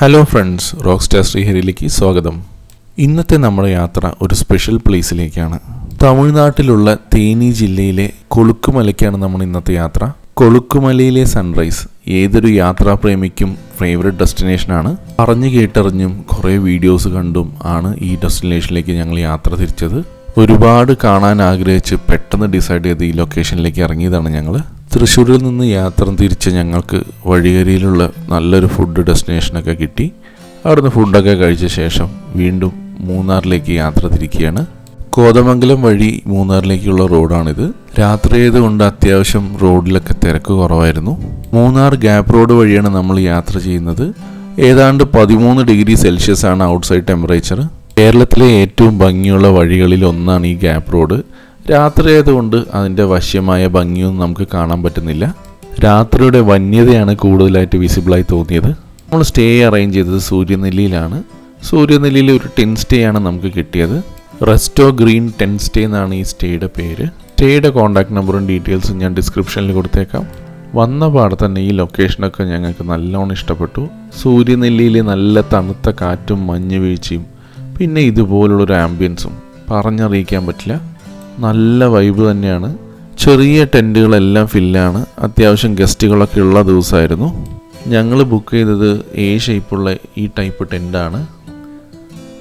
Hello friends, rockstar ശ്രീഹരിയിലേക്ക് സ്വാഗതം. ഇന്നത്തെ നമ്മുടെ യാത്ര ഒരു സ്പെഷ്യൽ പ്ലേസിലേക്കാണ്. തമിഴ്നാട്ടിലുള്ള തേനി ജില്ലയിലെ കൊളുക്കുമലയ്ക്കാണ് നമ്മൾ ഇന്നത്തെ യാത്ര. കൊളുക്കുമലയിലെ സൺറൈസ് ഏതൊരു യാത്രാപ്രേമിക്കും ഫേവറേറ്റ് ഡെസ്റ്റിനേഷനാണ്. പറഞ്ഞു കേട്ടറിഞ്ഞും കുറേ വീഡിയോസ് കണ്ടും ആണ് ഈ ഡെസ്റ്റിനേഷനിലേക്ക് ഞങ്ങൾ യാത്ര തിരിച്ചത്. ഒരുപാട് കാണാൻ ആഗ്രഹിച്ച് പെട്ടെന്ന് ഡിസൈഡ് ചെയ്ത് ഈ ലൊക്കേഷനിലേക്ക് ഇറങ്ങിയതാണ് ഞങ്ങൾ. തൃശ്ശൂരിൽ നിന്ന് യാത്ര തിരിച്ച് ഞങ്ങൾക്ക് വഴിയരിയിലുള്ള നല്ലൊരു ഫുഡ് ഡെസ്റ്റിനേഷനൊക്കെ കിട്ടി. അവിടുന്ന് ഫുഡൊക്കെ കഴിച്ച ശേഷം വീണ്ടും മൂന്നാറിലേക്ക് യാത്ര തിരിക്കുകയാണ്. കോതമംഗലം വഴി മൂന്നാറിലേക്കുള്ള റോഡാണിത്. രാത്രി ആയതുകൊണ്ട് അത്യാവശ്യം റോഡിലൊക്കെ തിരക്ക് കുറവായിരുന്നു. മൂന്നാർ ഗ്യാപ്പ് റോഡ് വഴിയാണ് നമ്മൾ യാത്ര ചെയ്യുന്നത്. ഏതാണ്ട് 13 ഡിഗ്രി സെൽഷ്യസ് ആണ് ഔട്ട്സൈഡ് ടെമ്പറേച്ചർ. കേരളത്തിലെ ഏറ്റവും ഭംഗിയുള്ള വഴികളിൽ ഒന്നാണ് ഈ ഗ്യാപ്പ് റോഡ്. രാത്രി ആയതുകൊണ്ട് അതിൻ്റെ വശ്യമായ ഭംഗിയൊന്നും നമുക്ക് കാണാൻ പറ്റുന്നില്ല. രാത്രിയുടെ വന്യതയാണ് കൂടുതലായിട്ട് വിസിബിളായി തോന്നിയത്. നമ്മൾ സ്റ്റേ അറേഞ്ച് ചെയ്തത് സൂര്യനെല്ലിയിലാണ്. സൂര്യനെല്ലിയിൽ ഒരു ടെൻ സ്റ്റേ ആണ് നമുക്ക് കിട്ടിയത്. റെസ്റ്റോ ഗ്രീൻ ടെൻ സ്റ്റേ എന്നാണ് ഈ സ്റ്റേയുടെ പേര്. സ്റ്റേയുടെ കോൺടാക്ട് നമ്പറും ഡീറ്റെയിൽസും ഞാൻ ഡിസ്ക്രിപ്ഷനിൽ കൊടുത്തേക്കാം. വന്ന പാടെ തന്നെ ഈ ലൊക്കേഷനൊക്കെ ഞങ്ങൾക്ക് നല്ലോണം ഇഷ്ടപ്പെട്ടു. സൂര്യനെല്ലിയിൽ നല്ല തണുത്ത കാറ്റും മഞ്ഞ് വീഴ്ചയും പിന്നെ ഇതുപോലുള്ളൊരു ആംബിയൻസും പറഞ്ഞറിയിക്കാൻ പറ്റില്ല. നല്ല വൈബ് തന്നെയാണ്. ചെറിയ ടെൻറ്റുകളെല്ലാം ഫില്ലാണ്. അത്യാവശ്യം ഗസ്റ്റുകളൊക്കെ ഉള്ള ദിവസമായിരുന്നു. ഞങ്ങൾ ബുക്ക് ചെയ്തത് എ ഷേപ്പുള്ള ഈ ടൈപ്പ് ടെൻറ്റാണ്.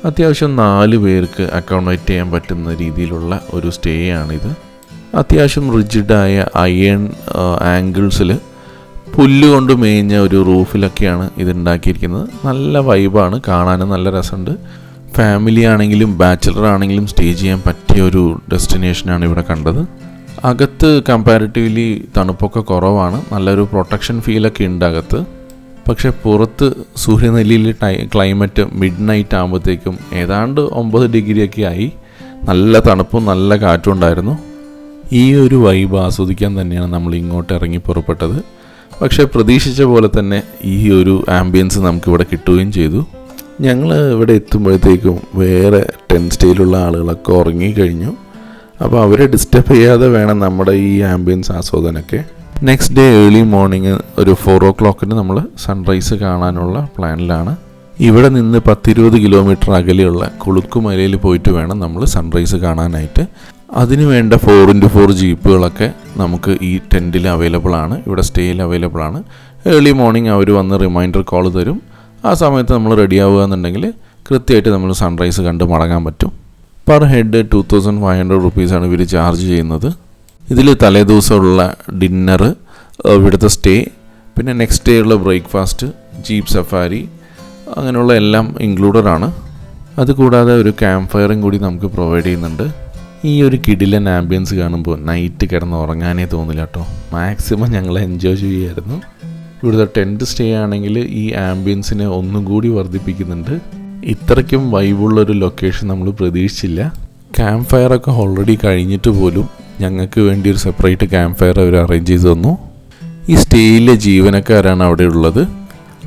അത്യാവശ്യം 4 പേർക്ക് അക്കോമഡേറ്റ് ചെയ്യാൻ പറ്റുന്ന രീതിയിലുള്ള ഒരു സ്റ്റേ ആണിത്. അത്യാവശ്യം റിജിഡായ അയൺ ആംഗിൾസിൽ പുല്ല് കൊണ്ട് മേഞ്ഞ ഒരു റൂഫിലൊക്കെയാണ് ഇത് ഉണ്ടാക്കിയിരിക്കുന്നത്. നല്ല വൈബാണ്, കാണാനും നല്ല രസമുണ്ട്. ഫാമിലി ആണെങ്കിലും ബാച്ചിലർ ആണെങ്കിലും സ്റ്റേ ചെയ്യാൻ പറ്റിയ ഒരു ഡെസ്റ്റിനേഷനാണ് ഇവിടെ കണ്ടത്. അകത്ത് കമ്പാരിറ്റീവ്ലി തണുപ്പൊക്കെ കുറവാണ്. നല്ലൊരു പ്രൊട്ടക്ഷൻ ഫീലൊക്കെ ഉണ്ട് അകത്ത്. പക്ഷേ പുറത്ത് സൂര്യനെല്ലിയിലെ ക്ലൈമറ്റ് മിഡ് നൈറ്റ് ആകുമ്പോഴത്തേക്കും ഏതാണ്ട് 9 ഡിഗ്രിയൊക്കെ ആയി. നല്ല തണുപ്പും നല്ല കാറ്റും ഉണ്ടായിരുന്നു. ഈ ഒരു വൈബ് ആസ്വദിക്കാൻ തന്നെയാണ് നമ്മൾ ഇങ്ങോട്ട് ഇറങ്ങി പുറപ്പെട്ടത്. പക്ഷേ പ്രതീക്ഷിച്ച പോലെ തന്നെ ഈ ഒരു ആംബിയൻസ് നമുക്കിവിടെ കിട്ടുകയും ചെയ്തു. ഞങ്ങൾ ഇവിടെ എത്തുമ്പോഴത്തേക്കും വേറെ ടെൻ സ്റ്റേയിലുള്ള ആളുകളൊക്കെ ഉറങ്ങിക്കഴിഞ്ഞു. അപ്പോൾ അവരെ ഡിസ്റ്റർബ് ചെയ്യാതെ വേണം നമ്മുടെ ഈ ആംബിയൻസ് ആസ്വാദനമൊക്കെ. നെക്സ്റ്റ് ഡേ ഏർലി മോർണിംഗ് ഒരു 4 o'clock നമ്മൾ സൺറൈസ് കാണാനുള്ള പ്ലാനിലാണ്. ഇവിടെ നിന്ന് 10-20 കിലോമീറ്റർ അകലെയുള്ള കൊളുക്കുമലയിൽ പോയിട്ട് വേണം നമ്മൾ സൺറൈസ് കാണാനായിട്ട്. അതിന് വേണ്ട 4x4 ജീപ്പുകളൊക്കെ നമുക്ക് ഈ ടെൻറ്റിൽ അവൈലബിൾ ആണ്, ഇവിടെ സ്റ്റേയിൽ അവൈലബിൾ ആണ്. ഏർലി മോർണിംഗ് അവർ വന്ന് റിമൈൻഡർ കോൾ തരും. ആ സമയത്ത് നമ്മൾ റെഡി ആവുക എന്നുണ്ടെങ്കിൽ കൃത്യമായിട്ട് നമ്മൾ സൺറൈസ് കണ്ട് മടങ്ങാൻ പറ്റും. പെർ ഹെഡ് 2500 റുപ്പീസാണ് ഇവർ ചാർജ് ചെയ്യുന്നത്. ഇതിൽ തലേദിവസമുള്ള ഡിന്നറ്, ഇവിടുത്തെ സ്റ്റേ, പിന്നെ നെക്സ്റ്റ് ഡേ ഉള്ള ബ്രേക്ക്ഫാസ്റ്റ്, ജീപ്പ് സഫാരി, അങ്ങനെയുള്ള എല്ലാം ഇൻക്ലൂഡഡ് ആണ്. അതുകൂടാതെ ഒരു ക്യാമ്പ് ഫയറും കൂടി നമുക്ക് പ്രൊവൈഡ് ചെയ്യുന്നുണ്ട്. ഈ ഒരു കിടിലൻ ആംബിയൻസ് കാണുമ്പോൾ നൈറ്റ് കിടന്ന് ഉറങ്ങാനേ തോന്നില്ല കേട്ടോ. മാക്സിമം ഞങ്ങൾ എൻജോയ് ചെയ്യുമായിരുന്നു. ഇവിടുത്തെ ടെൻറ്റ് സ്റ്റേ ആണെങ്കിൽ ഈ ആംബിയൻസിനെ ഒന്നും കൂടി വർദ്ധിപ്പിക്കുന്നുണ്ട്. ഇത്രയ്ക്കും വൈബുള്ളൊരു ലൊക്കേഷൻ നമ്മൾ പ്രതീക്ഷിച്ചില്ല. ക്യാമ്പ് ഫയറൊക്കെ ഓൾറെഡി കഴിഞ്ഞിട്ട് പോലും ഞങ്ങൾക്ക് വേണ്ടി ഒരു സെപ്പറേറ്റ് ക്യാമ്പ് ഫയർ അവർ അറേഞ്ച് ചെയ്ത് തന്നു. ഈ സ്റ്റേയിലെ ജീവനക്കാരാണ് അവിടെ ഉള്ളത്.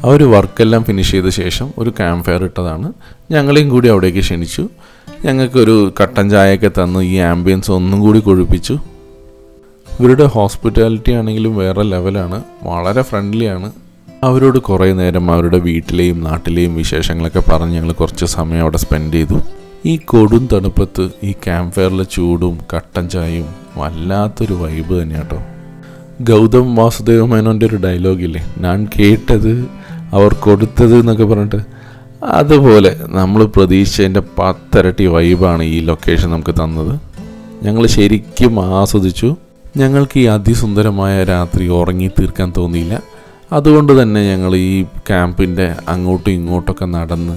അവർ വർക്കെല്ലാം ഫിനിഷ് ചെയ്ത ശേഷം ഒരു ക്യാമ്പ് ഫയർ ഇട്ടതാണ്. ഞങ്ങളെയും കൂടി അവിടേക്ക് ക്ഷണിച്ചു. ഞങ്ങൾക്കൊരു കട്ടൻ ചായയൊക്കെ തന്ന് ഈ ആംബിയൻസ് ഒന്നും കൂടി കൊഴുപ്പിച്ചു. ഇവരുടെ ഹോസ്പിറ്റാലിറ്റി ആണെങ്കിലും വേറെ ലെവലാണ്. വളരെ ഫ്രണ്ട്ലിയാണ്. അവരോട് കുറേ നേരം അവരുടെ വീട്ടിലെയും നാട്ടിലെയും വിശേഷങ്ങളൊക്കെ പറഞ്ഞ് ഞങ്ങൾ കുറച്ച് സമയം അവിടെ സ്പെൻഡ് ചെയ്തു. ഈ കൊടും തണുപ്പത്ത് ഈ ക്യാമ്പ് ഫയറിലെ ചൂടും കട്ടൻ ചായയും വല്ലാത്തൊരു വൈബ് തന്നെയാണ് കേട്ടോ. ഗൗതം വാസുദേവ മേനോൻ്റെ ഒരു ഡയലോഗില്ലേ, ഞാൻ കേട്ടത് അവർ കൊടുത്തത് എന്നൊക്കെ പറഞ്ഞിട്ട്, അതുപോലെ നമ്മൾ പ്രതീക്ഷിച്ചതിൻ്റെ 10 ഇരട്ടി വൈബാണ് ഈ ലൊക്കേഷൻ നമുക്ക് തന്നത്. ഞങ്ങൾ ശരിക്കും ആസ്വദിച്ചു. ഞങ്ങൾക്ക് ഈ അതിസുന്ദരമായ രാത്രി ഉറങ്ങി തീർക്കാൻ തോന്നിയില്ല. അതുകൊണ്ട് തന്നെ ഞങ്ങൾ ഈ ക്യാമ്പിൻ്റെ അങ്ങോട്ടും ഇങ്ങോട്ടൊക്കെ നടന്ന്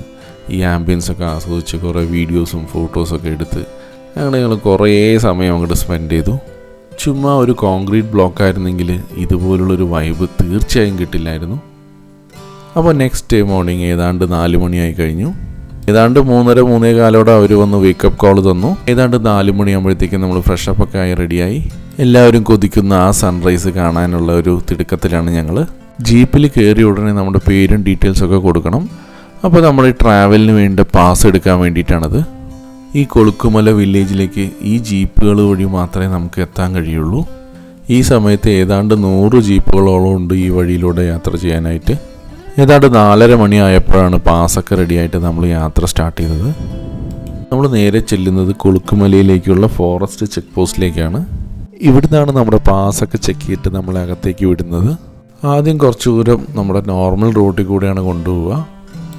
ഈ ആംബിയൻസൊക്കെ ആസ്വദിച്ച് കുറേ വീഡിയോസും ഫോട്ടോസൊക്കെ എടുത്ത് ഞങ്ങൾ കുറേ സമയം അങ്ങോട്ട് സ്പെൻഡ് ചെയ്തു. ചുമ്മാ ഒരു കോൺക്രീറ്റ് ബ്ലോക്കായിരുന്നെങ്കിൽ ഇതുപോലുള്ളൊരു വൈബ് തീർച്ചയായും കിട്ടില്ലായിരുന്നു. അപ്പോൾ നെക്സ്റ്റ് ഡേ മോർണിംഗ് ഏതാണ്ട് 4 മണിയായി കഴിഞ്ഞു. ഏതാണ്ട് 3:30-3:15 അവർ വന്ന് വേക്കപ്പ് കോൾ തന്നു. ഏതാണ്ട് 4 മണിയാകുമ്പോഴത്തേക്കും നമ്മൾ ഫ്രഷപ്പൊക്കെ ആയി റെഡിയായി. എല്ലാവരും കൊതിക്കുന്ന ആ സൺറൈസ് കാണാനുള്ള ഒരു തിടുക്കത്തിലാണ് ഞങ്ങൾ. ജീപ്പിൽ കയറിയ ഉടനെ നമ്മുടെ പേരും ഡീറ്റെയിൽസൊക്കെ കൊടുക്കണം. അപ്പോൾ നമ്മൾ ഈ ട്രാവലിന് വേണ്ട പാസ് എടുക്കാൻ വേണ്ടിയിട്ടാണത്. ഈ കൊളുക്കുമല വില്ലേജിലേക്ക് ഈ ജീപ്പുകൾ വഴി മാത്രമേ നമുക്ക് എത്താൻ കഴിയുള്ളൂ. ഈ സമയത്ത് ഏതാണ്ട് 100 ജീപ്പുകളോളം ഉണ്ട് ഈ വഴിയിലൂടെ യാത്ര ചെയ്യാനായിട്ട്. ഏതാണ്ട് 4:30 മണിയായപ്പോഴാണ് പാസ്സൊക്കെ റെഡിയായിട്ട് നമ്മൾ യാത്ര സ്റ്റാർട്ട് ചെയ്തത്. നമ്മൾ നേരെ ചെല്ലുന്നത് കൊളുക്കുമലയിലേക്കുള്ള ഫോറസ്റ്റ് ചെക്ക് പോസ്റ്റിലേക്കാണ്. ഇവിടുന്നാണ് നമ്മുടെ പാസ്സൊക്കെ ചെക്ക് ചെയ്തിട്ട് നമ്മളെ അകത്തേക്ക് വിടുന്നത്. ആദ്യം കുറച്ച് ദൂരം നമ്മുടെ നോർമൽ റോഡിൽ കൂടെയാണ് കൊണ്ടുപോവുക.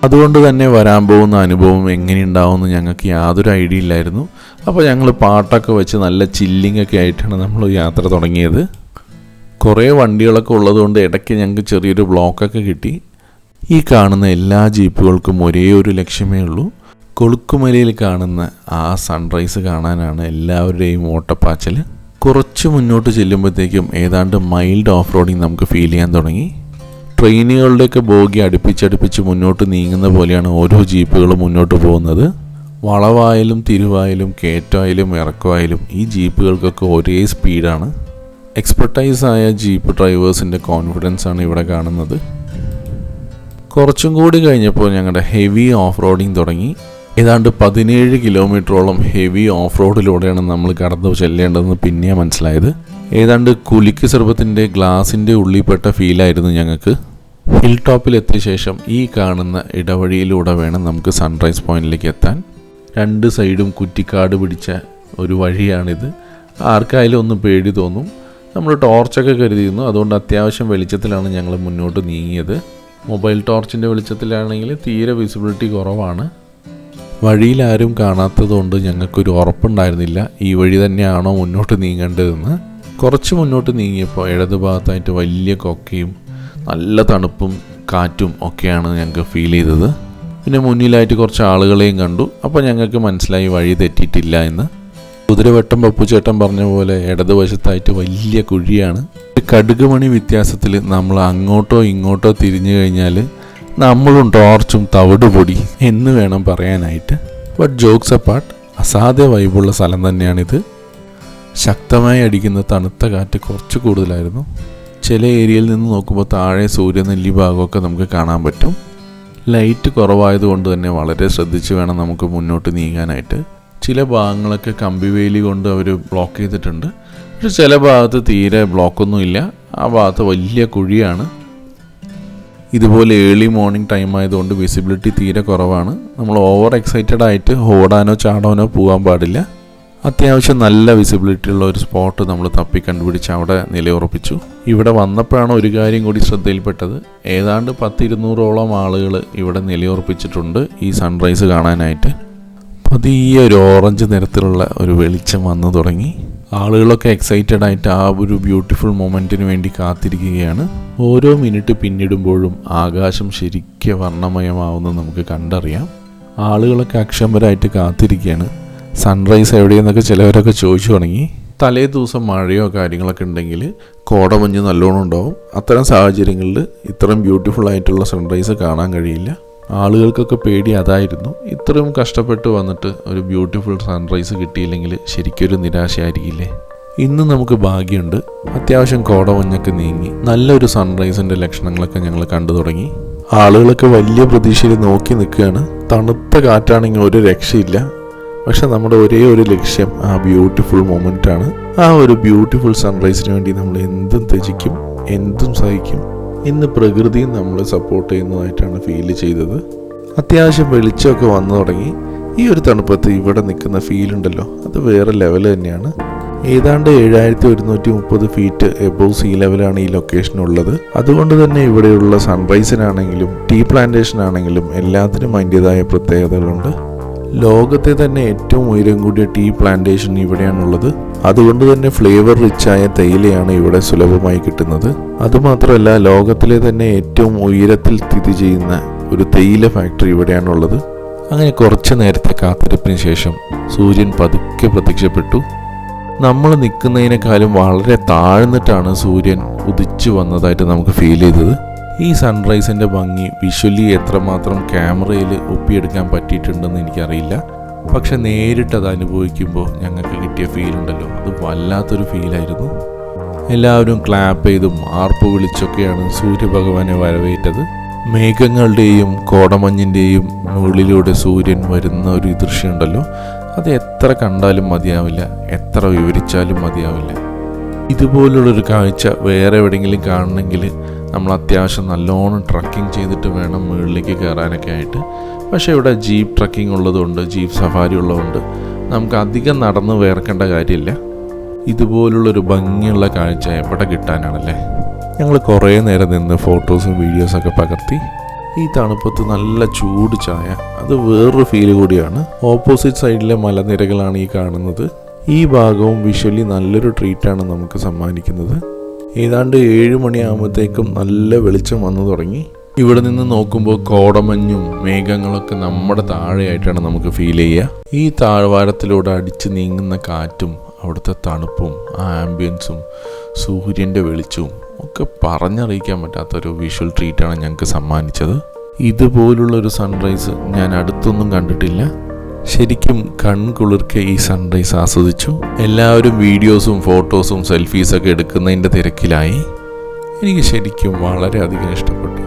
അതുകൊണ്ട് തന്നെ വരാൻ പോകുന്ന അനുഭവം എങ്ങനെയുണ്ടാവുമെന്ന് ഞങ്ങൾക്ക് യാതൊരു ഐഡിയ ഇല്ലായിരുന്നു. അപ്പോൾ ഞങ്ങൾ പാട്ടൊക്കെ വെച്ച് നല്ല ചില്ലിങ്ങൊക്കെ ആയിട്ടാണ് നമ്മൾ യാത്ര തുടങ്ങിയത്. കുറേ വണ്ടികളൊക്കെ ഉള്ളതുകൊണ്ട് ഇടയ്ക്ക് ഞങ്ങൾക്ക് ചെറിയൊരു ബ്ലോക്കൊക്കെ കിട്ടി. ഈ കാണുന്ന എല്ലാ ജീപ്പുകൾക്കും ഒരേ ഒരു ലക്ഷ്യമേ ഉള്ളൂ, കൊളുക്കുമലയിൽ കാണുന്ന ആ സൺറൈസ് കാണാനാണ് എല്ലാവരുടെയും ഓട്ടപ്പാച്ചൽ. കുറച്ച് മുന്നോട്ട് ചെല്ലുമ്പോഴത്തേക്കും ഏതാണ്ട് മൈൽഡ് ഓഫ് റോഡിങ് നമുക്ക് ഫീൽ ചെയ്യാൻ തുടങ്ങി. ട്രെയിനുകളുടെയൊക്കെ ബോഗി അടുപ്പിച്ചടുപ്പിച്ച് മുന്നോട്ട് നീങ്ങുന്ന പോലെയാണ് ഓരോ ജീപ്പുകളും മുന്നോട്ട് പോകുന്നത്. വളവായാലും തിരുവായാലും കയറ്റമായാലും ഇറക്കമായാലും ഈ ജീപ്പുകൾക്കൊക്കെ ഒരേ സ്പീഡാണ്. എക്സ്പെർട്ടൈസായ ജീപ്പ് ഡ്രൈവേഴ്സിൻ്റെ കോൺഫിഡൻസ് ആണ് ഇവിടെ കാണുന്നത്. കുറച്ചും കൂടി കഴിഞ്ഞപ്പോൾ ഞങ്ങളുടെ ഹെവി ഓഫ് റോഡിങ് തുടങ്ങി. ഏതാണ്ട് 17 കിലോമീറ്ററോളം ഹെവി ഓഫ് റോഡിലൂടെയാണ് നമ്മൾ കടന്നു ചെല്ലേണ്ടതെന്ന് പിന്നെയാണ് മനസ്സിലായത്. ഏതാണ്ട് കുലിക്ക് സർബത്തിൻ്റെ ഗ്ലാസിൻ്റെ ഉള്ളിൽപ്പെട്ട ഫീലായിരുന്നു ഞങ്ങൾക്ക്. ഹിൽ ടോപ്പിൽ എത്തിയ ശേഷം ഈ കാണുന്ന ഇടവഴിയിലൂടെ വേണം നമുക്ക് സൺറൈസ് പോയിന്റിലേക്ക് എത്താൻ. 2 സൈഡും കുറ്റിക്കാട് പിടിച്ച ഒരു വഴിയാണിത്. ആർക്കായാലും ഒന്ന് പേടി തോന്നും. നമ്മൾ ടോർച്ചൊക്കെ കരുതിയിരുന്നു, അതുകൊണ്ട് അത്യാവശ്യം വെളിച്ചത്തിലാണ് ഞങ്ങൾ മുന്നോട്ട് നീങ്ങിയത്. മൊബൈൽ ടോർച്ചിൻ്റെ വെളിച്ചത്തിലാണെങ്കിൽ തീരെ വിസിബിലിറ്റി കുറവാണ്. വഴിയിൽ ആരും കാണാത്തതുകൊണ്ട് ഞങ്ങൾക്കൊരു ഉറപ്പുണ്ടായിരുന്നില്ല ഈ വഴി തന്നെയാണോ മുന്നോട്ട് നീങ്ങേണ്ടതെന്ന്. കുറച്ച് മുന്നോട്ട് നീങ്ങിയപ്പോൾ ഇടതുഭാഗത്തായിട്ട് വലിയ കൊക്കയും നല്ല തണുപ്പും കാറ്റും ഒക്കെയാണ് ഞങ്ങൾക്ക് ഫീൽ ചെയ്തത്. പിന്നെ മുന്നിലായിട്ട് കുറച്ച് ആളുകളെയും കണ്ടു. അപ്പോൾ ഞങ്ങൾക്ക് മനസ്സിലായി വഴി തെറ്റിയിട്ടില്ല എന്ന്. കുതിരവട്ടം പപ്പുചേട്ടൻ പറഞ്ഞ പോലെ ഇടതുവശത്തായിട്ട് വലിയ കുഴിയാണ്. കടുകുമണി വ്യത്യാസത്തിൽ നമ്മൾ അങ്ങോട്ടോ ഇങ്ങോട്ടോ തിരിഞ്ഞു കഴിഞ്ഞാൽ നമ്മളും ടോർച്ചും തവിടുപൊടി എന്ന് വേണം പറയാനായിട്ട്. ബട്ട് ജോക്സ് അപ്പാർട്ട്, അസാധ്യ വൈബുള്ള സ്ഥലം തന്നെയാണിത്. ശക്തമായി അടിക്കുന്ന തണുത്ത കാറ്റ് കുറച്ച് കൂടുതലായിരുന്നു. ചില ഏരിയയിൽ നിന്ന് നോക്കുമ്പോൾ താഴെ സൂര്യനെല്ലി ഭാഗമൊക്കെ നമുക്ക് കാണാൻ പറ്റും. ലൈറ്റ് കുറവായതുകൊണ്ട് തന്നെ വളരെ ശ്രദ്ധിച്ച് വേണം നമുക്ക് മുന്നോട്ട് നീങ്ങാനായിട്ട്. ചില ഭാഗങ്ങളൊക്കെ കമ്പിവേലി കൊണ്ട് അവർ ബ്ലോക്ക് ചെയ്തിട്ടുണ്ട്. പക്ഷെ ചില ഭാഗത്ത് തീരെ ബ്ലോക്കൊന്നുമില്ല. ആ ഭാഗത്ത് വലിയ കുഴിയാണ്. ഇതുപോലെ ഏർലി മോർണിംഗ് ടൈം ആയതുകൊണ്ട് വിസിബിലിറ്റി തീരെ കുറവാണ്. നമ്മൾ ഓവർ എക്സൈറ്റഡ് ആയിട്ട് ഓടാനോ ചാടാനോ പോകാൻ പാടില്ല. അത്യാവശ്യം നല്ല വിസിബിലിറ്റി ഉള്ള ഒരു സ്പോട്ട് നമ്മൾ തപ്പി കണ്ടുപിടിച്ച് അവിടെ നിലയുറപ്പിച്ചു. ഇവിടെ വന്നപ്പോഴാണ് ഒരു കാര്യം കൂടി ശ്രദ്ധയിൽപ്പെട്ടത്. ഏതാണ്ട് 100-200ഓളം ആളുകൾ ഇവിടെ നിലയുറപ്പിച്ചിട്ടുണ്ട് ഈ സൺറൈസ് കാണാനായിട്ട്. പതിയെ ഒരു ഓറഞ്ച് നിറത്തിലുള്ള ഒരു വെളിച്ചം വന്നു തുടങ്ങി. ആളുകളൊക്കെ എക്സൈറ്റഡ് ആയിട്ട് ആ ഒരു ബ്യൂട്ടിഫുൾ മൊമെൻറ്റിന് വേണ്ടി കാത്തിരിക്കുകയാണ്. ഓരോ മിനിറ്റ് പിന്നിടുമ്പോഴും ആകാശം ശരിക്കും വർണ്ണമയമാവുന്നത് നമുക്ക് കണ്ടറിയാം. ആളുകളൊക്കെ അക്ഷമരായിട്ട് കാത്തിരിക്കുകയാണ്. സൺറൈസ് എവിടെയെന്നൊക്കെ ചിലവരൊക്കെ ചോദിച്ചു തുടങ്ങി. തലേ ദിവസം മഴയോ കാര്യങ്ങളൊക്കെ ഉണ്ടെങ്കിൽ കോടമഞ്ഞ് നല്ലോണം ഉണ്ടാവും. അത്തരം സാഹചര്യങ്ങളിൽ ഇത്രയും ബ്യൂട്ടിഫുൾ ആയിട്ടുള്ള സൺറൈസ് കാണാൻ കഴിയില്ല. ആളുകൾക്കൊക്കെ പേടി അതായിരുന്നു. ഇത്രയും കഷ്ടപ്പെട്ട് വന്നിട്ട് ഒരു ബ്യൂട്ടിഫുൾ സൺറൈസ് കിട്ടിയില്ലെങ്കിൽ ശരിക്കൊരു നിരാശയായിരിക്കില്ലേ. ഇന്ന് നമുക്ക് ഭാഗ്യമുണ്ട്. അത്യാവശ്യം കോടമഞ്ഞൊക്കെ നീങ്ങി നല്ലൊരു സൺറൈസിൻ്റെ ലക്ഷണങ്ങളൊക്കെ ഞങ്ങൾ കണ്ടു തുടങ്ങി. ആളുകളൊക്കെ വലിയ പ്രതീക്ഷയിൽ നോക്കി നിൽക്കുകയാണ്. തണുത്ത കാറ്റാണെങ്കിൽ ഒരു രക്ഷയില്ല. പക്ഷെ നമ്മുടെ ഒരേ ഒരു ലക്ഷ്യം ആ ബ്യൂട്ടിഫുൾ മൊമെൻ്റാണ്. ആ ഒരു ബ്യൂട്ടിഫുൾ സൺറൈസിന് വേണ്ടി നമ്മൾ എന്തും ത്യജിക്കും, എന്തും സഹിക്കും. ഇന്ന് പ്രകൃതിയും നമ്മൾ സപ്പോർട്ട് ചെയ്യുന്നതായിട്ടാണ് ഫീൽ ചെയ്തത്. അത്യാവശ്യം വെളിച്ചമൊക്കെ വന്നു തുടങ്ങി. ഈ ഒരു തണുപ്പത്ത് ഇവിടെ നിൽക്കുന്ന ഫീലുണ്ടല്ലോ, അത് വേറെ ലെവൽ തന്നെയാണ്. ഏതാണ്ട് 7130 ഫീറ്റ് എബോവ് സീ ലെവലാണ് ഈ ലൊക്കേഷൻ ഉള്ളത്. അതുകൊണ്ട് തന്നെ ഇവിടെയുള്ള സൺറൈസിനാണെങ്കിലും ടീ പ്ലാന്റേഷനാണെങ്കിലും എല്ലാത്തിനും അതിൻ്റെതായ പ്രത്യേകതകളുണ്ട്. ലോകത്തെ തന്നെ ഏറ്റവും ഉയരം കൂടിയ ടീ പ്ലാന്റേഷൻ ഇവിടെയാണുള്ളത്. അതുകൊണ്ട് തന്നെ ഫ്ലേവർ റിച്ചായ തേയിലയാണ് ഇവിടെ സുലഭമായി കിട്ടുന്നത്. അതുമാത്രമല്ല ലോകത്തിലെ തന്നെ ഏറ്റവും ഉയരത്തിൽ സ്ഥിതി ചെയ്യുന്ന ഒരു തേയില ഫാക്ടറി ഇവിടെയാണുള്ളത്. അങ്ങനെ കുറച്ച് നേരത്തെ കാത്തിരിപ്പിന് ശേഷം സൂര്യൻ പതുക്കെ പ്രത്യക്ഷപ്പെട്ടു. നമ്മൾ നിൽക്കുന്നതിനേക്കാളും വളരെ താഴ്ന്നിട്ടാണ് സൂര്യൻ ഉദിച്ചു വന്നതായിട്ട് നമുക്ക് ഫീൽ ചെയ്തത്. ഈ സൺറൈസിൻ്റെ ഭംഗി വിഷ്വലി എത്രമാത്രം ക്യാമറയിൽ ഒപ്പിയെടുക്കാൻ പറ്റിയിട്ടുണ്ടെന്ന് എനിക്കറിയില്ല. പക്ഷെ നേരിട്ടത് അനുഭവിക്കുമ്പോൾ ഞങ്ങൾക്ക് കിട്ടിയ ഫീലുണ്ടല്ലോ, അത് വല്ലാത്തൊരു ഫീലായിരുന്നു. എല്ലാവരും ക്ലാപ്പ് ചെയ്തും ആർപ്പ് വിളിച്ചൊക്കെയാണ് സൂര്യഭഗവാനെ വരവേറ്റത്. മേഘങ്ങളുടെയും കോടമഞ്ഞിൻ്റെയും മുകളിലൂടെ സൂര്യൻ വരുന്ന ഒരു ദൃശ്യമുണ്ടല്ലോ, അത് എത്ര കണ്ടാലും മതിയാവില്ല, എത്ര വിവരിച്ചാലും മതിയാവില്ല. ഇതുപോലുള്ളൊരു കാഴ്ച വേറെ എവിടെയെങ്കിലും കാണണമെങ്കിൽ നമ്മൾ അത്യാവശ്യം നല്ലോണം ട്രക്കിംഗ് ചെയ്തിട്ട് വേണം മുകളിലേക്ക് കയറാനൊക്കെ ആയിട്ട്. പക്ഷേ ഇവിടെ ജീപ്പ് ട്രക്കിംഗ് ഉള്ളതുകൊണ്ട്, ജീപ്പ് സഫാരി ഉള്ളതുകൊണ്ട് നമുക്ക് അധികം നടന്ന് വേർക്കേണ്ട കാര്യമില്ല. ഇതുപോലുള്ളൊരു ഭംഗിയുള്ള കാഴ്ച എവിടെ കിട്ടാനാണല്ലേ. ഞങ്ങൾ കുറേ നേരം നിന്ന് ഫോട്ടോസും വീഡിയോസൊക്കെ പകർത്തി. ഈ തണുപ്പത്ത് നല്ല ചൂട് ചായ, അത് വേറൊരു ഫീൽ കൂടിയാണ്. ഓപ്പോസിറ്റ് സൈഡിലെ മലനിരകളാണ് ഈ കാണുന്നത്. ഈ ഭാഗവും വിഷ്വലി നല്ലൊരു ട്രീറ്റാണ് നമുക്ക് സമ്മാനിക്കുന്നത്. ഏതാണ്ട് 7 മണിയാകുമ്പോഴത്തേക്കും നല്ല വെളിച്ചം വന്നു തുടങ്ങി. ഇവിടെ നിന്ന് നോക്കുമ്പോൾ കോടമഞ്ഞും മേഘങ്ങളൊക്കെ നമ്മുടെ താഴെയായിട്ടാണ് നമുക്ക് ഫീൽ ചെയ്യുക. ഈ താഴ്വാരത്തിലൂടെ അടിച്ച് നീങ്ങുന്ന കാറ്റും അവിടുത്തെ തണുപ്പും ആ ആംബിയൻസും സൂര്യൻ്റെ വെളിച്ചവും ഒക്കെ പറഞ്ഞറിയിക്കാൻ പറ്റാത്തൊരു വിഷ്വൽ ട്രീറ്റാണ് ഞങ്ങൾക്ക് സമ്മാനിച്ചത്. ഇതുപോലുള്ളൊരു സൺറൈസ് ഞാൻ അടുത്തൊന്നും കണ്ടിട്ടില്ല. ശരിക്കും കൺകുളിർക്കെ ഈ സൺറൈസ് ആസ്വദിച്ചു. എല്ലാവരും വീഡിയോസും ഫോട്ടോസും സെൽഫീസൊക്കെ എടുക്കുന്നതിൻ്റെ തിരക്കിലായി. എനിക്ക് ശരിക്കും വളരെയധികം ഇഷ്ടപ്പെട്ടു.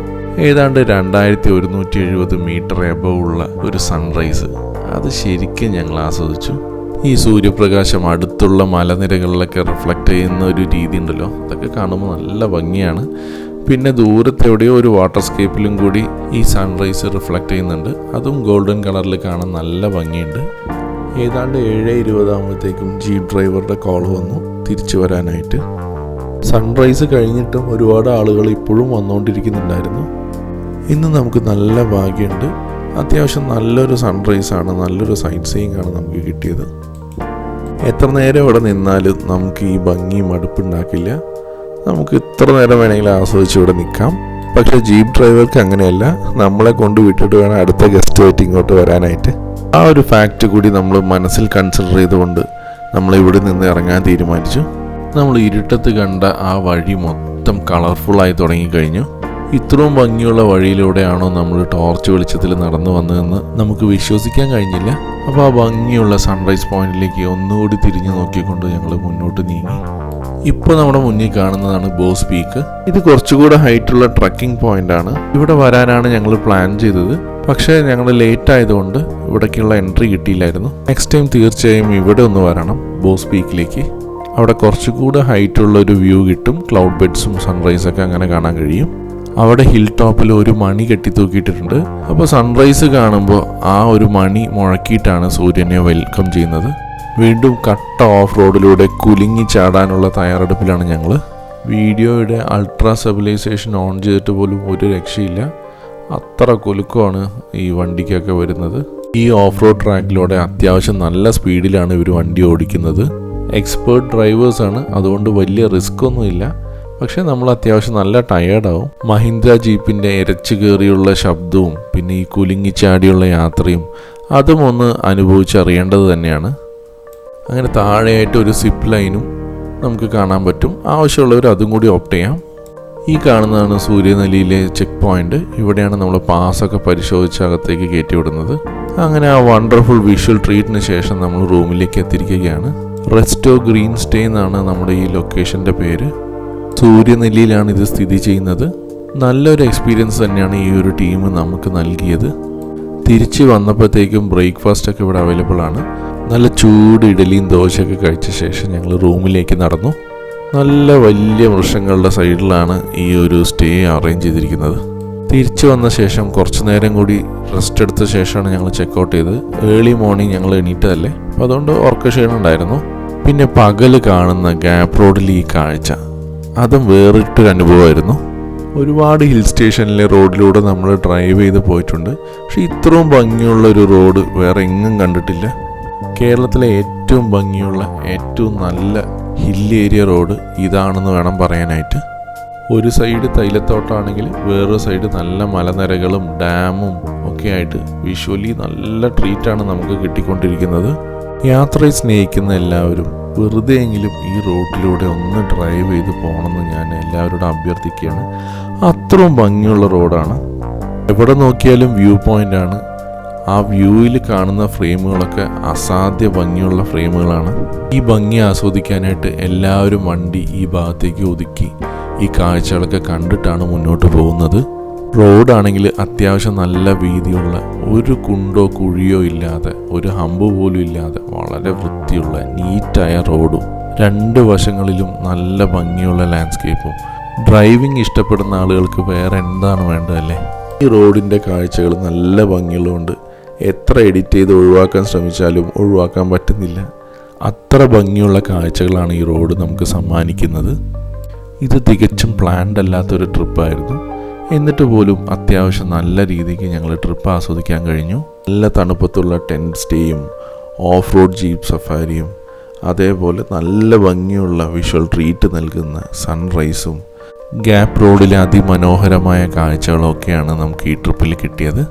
ഏതാണ്ട് 2170 മീറ്റർ എബവ് ഉള്ള ഒരു സൺറൈസ്, അത് ശരിക്കും ഞങ്ങൾ ആസ്വദിച്ചു. ഈ സൂര്യപ്രകാശം അടുത്തുള്ള മലനിരകളിലൊക്കെ റിഫ്ലക്റ്റ് ചെയ്യുന്ന ഒരു രീതി ഉണ്ടല്ലോ, അതൊക്കെ കാണുമ്പോൾ നല്ല ഭംഗിയാണ്. പിന്നെ ദൂരത്തെവിടെയോ ഒരു വാട്ടർസ്കേപ്പിലും കൂടി ഈ സൺറൈസ് റിഫ്ലക്റ്റ് ചെയ്യുന്നുണ്ട്. അതും ഗോൾഡൻ കളറിൽ കാണാൻ നല്ല ഭംഗിയുണ്ട്. ഏതാണ്ട് 7:20 ആകുമ്പോഴത്തേക്കും ജീപ്പ് ഡ്രൈവറുടെ കോൾ വന്നു തിരിച്ചു വരാനായിട്ട്. സൺറൈസ് കഴിഞ്ഞിട്ടും ഒരുപാട് ആളുകൾ ഇപ്പോഴും വന്നുകൊണ്ടിരിക്കുന്നുണ്ടായിരുന്നു. ഇന്ന് നമുക്ക് നല്ല ഭാഗ്യമുണ്ട്. അത്യാവശ്യം നല്ലൊരു സൺറൈസാണ്, നല്ലൊരു സൈറ്റ് സീയിങ് ആണ് നമുക്ക് കിട്ടിയത്. എത്ര നേരം ഇവിടെ നിന്നാലും നമുക്ക് ഈ ഭംഗി മടുപ്പുണ്ടാക്കില്ല. നമുക്ക് ഇത്ര നേരം വേണമെങ്കിൽ ആസ്വദിച്ച് ഇവിടെ നിൽക്കാം. പക്ഷേ ജീപ്പ് ഡ്രൈവർക്ക് അങ്ങനെയല്ല, നമ്മളെ കൊണ്ട് വിട്ടിട്ട് വേണം അടുത്ത ഗസ്റ്റുമായിട്ട് ഇങ്ങോട്ട് വരാനായിട്ട്. ആ ഒരു ഫാക്റ്റ് കൂടി നമ്മൾ മനസ്സിൽ കൺസിഡർ ചെയ്തുകൊണ്ട് നമ്മൾ ഇവിടെ നിന്ന് ഇറങ്ങാൻ തീരുമാനിച്ചു. നമ്മൾ ഇരുട്ടത്ത് കണ്ട ആ വഴി മൊത്തം കളർഫുള്ളായി തുടങ്ങിക്കഴിഞ്ഞു. ഇത്രയും ഭംഗിയുള്ള വഴിയിലൂടെയാണോ നമ്മൾ ടോർച്ച് വെളിച്ചത്തിൽ നടന്നു വന്നതെന്ന് നമുക്ക് വിശ്വസിക്കാൻ കഴിഞ്ഞില്ല. അപ്പോൾ ആ ഭംഗിയുള്ള സൺറൈസ് പോയിന്റിലേക്ക് ഒന്നുകൂടി തിരിഞ്ഞു നോക്കിക്കൊണ്ട് ഞങ്ങൾ മുന്നോട്ട് നീങ്ങി. ഇപ്പോൾ നമ്മുടെ മുന്നിൽ കാണുന്നതാണ് ബോസ് പീക്ക്. ഇത് കുറച്ചുകൂടെ ഹൈറ്റുള്ള ട്രക്കിംഗ് പോയിന്റ് ആണ്. ഇവിടെ വരാനാണ് ഞങ്ങൾ പ്ലാൻ ചെയ്തത്. പക്ഷേ ഞങ്ങൾ ലേറ്റ് ആയതുകൊണ്ട് ഇവിടേക്കുള്ള എൻട്രി കിട്ടിയില്ലായിരുന്നു. നെക്സ്റ്റ് ടൈം തീർച്ചയായും ഇവിടെ ഒന്ന് വരണം, ബോസ് പീക്കിലേക്ക്. അവിടെ കുറച്ചുകൂടെ ഹൈറ്റുള്ള ഒരു വ്യൂ കിട്ടും. ക്ലൗഡ് ബെഡ്സും സൺറൈസൊക്കെ അങ്ങനെ കാണാൻ കഴിയും. അവിടെ ഹിൽ ടോപ്പിൽ ഒരു മണി കെട്ടിത്തൂക്കിയിട്ടുണ്ട്. അപ്പോൾ സൺറൈസ് കാണുമ്പോൾ ആ ഒരു മണി മുഴക്കിയിട്ടാണ് സൂര്യനെ വെൽക്കം ചെയ്യുന്നത്. വീണ്ടും കട്ട ഓഫ് റോഡിലൂടെ കുലുങ്ങി ചാടാനുള്ള തയ്യാറെടുപ്പിലാണ് ഞങ്ങൾ. വീഡിയോയുടെ അൾട്രാ സ്റ്റെബിലൈസേഷൻ ഓൺ ചെയ്തിട്ട് പോലും ഒരു രക്ഷയില്ല. അത്ര കുലുക്കമാണ് ഈ വണ്ടിക്കൊക്കെ വരുന്നത്. ഈ ഓഫ് റോഡ് ട്രാക്കിലൂടെ അത്യാവശ്യം നല്ല സ്പീഡിലാണ് ഇവർ വണ്ടി ഓടിക്കുന്നത്. എക്സ്പേർട്ട് ഡ്രൈവേഴ്സാണ്, അതുകൊണ്ട് വലിയ റിസ്ക് ഒന്നുമില്ല. പക്ഷേ നമ്മൾ അത്യാവശ്യം നല്ല ടയേർഡാവും. മഹീന്ദ്ര ജീപ്പിൻ്റെ ഇരച്ചു കയറിയുള്ള ശബ്ദവും പിന്നെ ഈ കുലുങ്ങിച്ചാടിയുള്ള യാത്രയും അതും ഒന്ന് അനുഭവിച്ചറിയേണ്ടത് തന്നെയാണ്. അങ്ങനെ താഴെയായിട്ട് ഒരു സിപ്പ് ലൈനും നമുക്ക് കാണാൻ പറ്റും. ആവശ്യമുള്ളവർ അതും കൂടി ഓപ്റ്റ് ചെയ്യാം. ഈ കാണുന്നതാണ് സൂര്യനെല്ലിയിലെ ചെക്ക് പോയിന്റ്. ഇവിടെയാണ് നമ്മൾ പാസ്സൊക്കെ പരിശോധിച്ച് അകത്തേക്ക് കയറ്റിവിടുന്നത്. അങ്ങനെ ആ വണ്ടർഫുൾ വിഷ്വൽ ട്രീറ്റിന് ശേഷം നമ്മൾ റൂമിലേക്ക് എത്തിയിരിക്കുകയാണ്. റെസ്റ്റോ ഗ്രീൻ സ്റ്റേ എന്നാണ് നമ്മുടെ ഈ ലൊക്കേഷൻ്റെ പേര്. സൂര്യനെല്ലിയിലാണ് ഇത് സ്ഥിതി ചെയ്യുന്നത്. നല്ലൊരു എക്സ്പീരിയൻസ് തന്നെയാണ് ഈ ഒരു ടീം നമുക്ക് നൽകിയത്. തിരിച്ച് വന്നപ്പോഴത്തേക്കും ബ്രേക്ക്ഫാസ്റ്റ് ഒക്കെ ഇവിടെ അവൈലബിൾ ആണ്. നല്ല ചൂട് ഇഡലിയും ദോശയൊക്കെ കഴിച്ച ശേഷം ഞങ്ങൾ റൂമിലേക്ക് നടന്നു. നല്ല വലിയ വൃക്ഷങ്ങളുടെ സൈഡിലാണ് ഈ ഒരു സ്റ്റേ അറേഞ്ച് ചെയ്തിരിക്കുന്നത്. തിരിച്ചു വന്ന ശേഷം കുറച്ച് നേരം കൂടി റെസ്റ്റ് എടുത്ത ശേഷമാണ് ഞങ്ങൾ ചെക്കൗട്ട് ചെയ്തത്. ഏർലി മോർണിംഗ് ഞങ്ങൾ എണീറ്റതല്ലേ, അപ്പോൾ അതുകൊണ്ട് ഉറക്കക്ഷീണം ഉണ്ടായിരുന്നു. പിന്നെ പകല് കാണുന്ന ഗ്യാപ്പ് റോഡിൽ ഈ കാഴ്ച, അതും വേറിട്ടൊരു അനുഭവമായിരുന്നു. ഒരുപാട് ഹിൽ സ്റ്റേഷനിലെ റോഡിലൂടെ നമ്മൾ ഡ്രൈവ് ചെയ്ത് പോയിട്ടുണ്ട്. പക്ഷെ ഇത്രയും ഭംഗിയുള്ള ഒരു റോഡ് വേറെ എങ്ങും കണ്ടിട്ടില്ല. കേരളത്തിലെ ഏറ്റവും ഭംഗിയുള്ള ഏറ്റവും നല്ല ഹിൽ ഏരിയ റോഡ് ഇതാണെന്ന് വേണം പറയാനായിട്ട്. ഒരു സൈഡ് തൈലത്തോട്ടാണെങ്കിൽ വേറൊരു സൈഡ് നല്ല മലനിരകളും ഡാമും ഒക്കെ ആയിട്ട് വിഷ്വലി നല്ല ട്രീറ്റാണ് നമുക്ക് കിട്ടിക്കൊണ്ടിരിക്കുന്നത്. യാത്രയെ സ്നേഹിക്കുന്ന എല്ലാവരും വെറുതെയെങ്കിലും ഈ റോഡിലൂടെ ഒന്ന് ഡ്രൈവ് ചെയ്ത് പോകണമെന്ന് ഞാൻ എല്ലാവരോടും അഭ്യർത്ഥിക്കുകയാണ്. അത്രയും ഭംഗിയുള്ള റോഡാണ്. എവിടെ നോക്കിയാലും വ്യൂ പോയിൻ്റാണ്. ആ വ്യൂവിൽ കാണുന്ന ഫ്രെയിമുകളൊക്കെ അസാധ്യ ഭംഗിയുള്ള ഫ്രെയിമുകളാണ്. ഈ ഭംഗി ആസ്വദിക്കാനായിട്ട് എല്ലാവരും വണ്ടി ഈ ഭാഗത്തേക്ക് ഒതുക്കി ഈ കാഴ്ചകളൊക്കെ കണ്ടിട്ടാണ് മുന്നോട്ട് പോകുന്നത്. റോഡാണെങ്കിൽ അത്യാവശ്യം നല്ല വീതിയുള്ള, ഒരു കുണ്ടോ കുഴിയോ ഇല്ലാതെ, ഒരു ഹമ്പ് പോലും ഇല്ലാതെ വളരെ വൃത്തിയുള്ള നീറ്റായ റോഡും രണ്ട് വശങ്ങളിലും നല്ല ഭംഗിയുള്ള ലാൻഡ്സ്കേപ്പും ഡ്രൈവിംഗ് ഇഷ്ടപ്പെടുന്ന ആളുകൾക്ക് വേറെ എന്താണ് വേണ്ടതല്ലേ. ഈ റോഡിൻ്റെ കാഴ്ചകൾ നല്ല ഭംഗിയുള്ളതുകൊണ്ട് എത്ര എഡിറ്റ് ചെയ്ത് ഒഴിവാക്കാൻ ശ്രമിച്ചാലും ഒഴിവാക്കാൻ പറ്റുന്നില്ല. അത്ര ഭംഗിയുള്ള കാഴ്ചകളാണ് ഈ റോഡ് നമുക്ക് സമ്മാനിക്കുന്നത്. ഇത് തികച്ചും പ്ലാൻഡ് അല്ലാത്തൊരു ട്രിപ്പായിരുന്നു. എന്നിട്ട് പോലും അത്യാവശ്യം നല്ല രീതിക്ക് ഞങ്ങൾ ട്രിപ്പ് ആസ്വദിക്കാൻ കഴിഞ്ഞു. നല്ല തണുപ്പത്തുള്ള ടെൻറ്റ് സ്റ്റേയും ഓഫ് റോഡ് ജീപ്പ് സഫാരിയും അതേപോലെ നല്ല ഭംഗിയുള്ള വിഷ്വൽ ട്രീറ്റ് നൽകുന്ന സൺറൈസും ഗ്യാപ്പ് റോഡിലെ അതിമനോഹരമായ കാഴ്ചകളൊക്കെയാണ് നമുക്ക് ഈ ട്രിപ്പിൽ കിട്ടിയത്.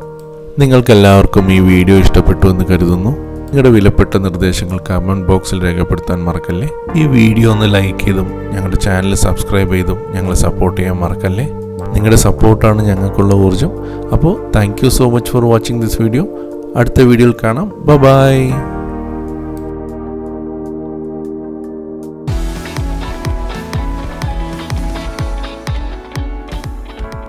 നിങ്ങൾക്കെല്ലാവർക്കും ഈ വീഡിയോ ഇഷ്ടപ്പെട്ടു എന്ന് കരുതുന്നു. നിങ്ങളുടെ വിലപ്പെട്ട നിർദ്ദേശങ്ങൾ കമൻറ്റ് ബോക്സിൽ രേഖപ്പെടുത്താൻ മറക്കല്ലേ. ഈ വീഡിയോ ഒന്ന് ലൈക്ക് ചെയ്തും ഞങ്ങളുടെ ചാനൽ സബ്സ്ക്രൈബ് ചെയ്തും ഞങ്ങളെ സപ്പോർട്ട് ചെയ്യാൻ മറക്കല്ലേ. നിങ്ങളുടെ സപ്പോർട്ടാണ് ഞങ്ങൾക്കുള്ള ഊർജ്ജം. അപ്പോൾ thank you so much for watching this video. അടുത്ത വീഡിയോയിൽ കാണാം. ബൈ.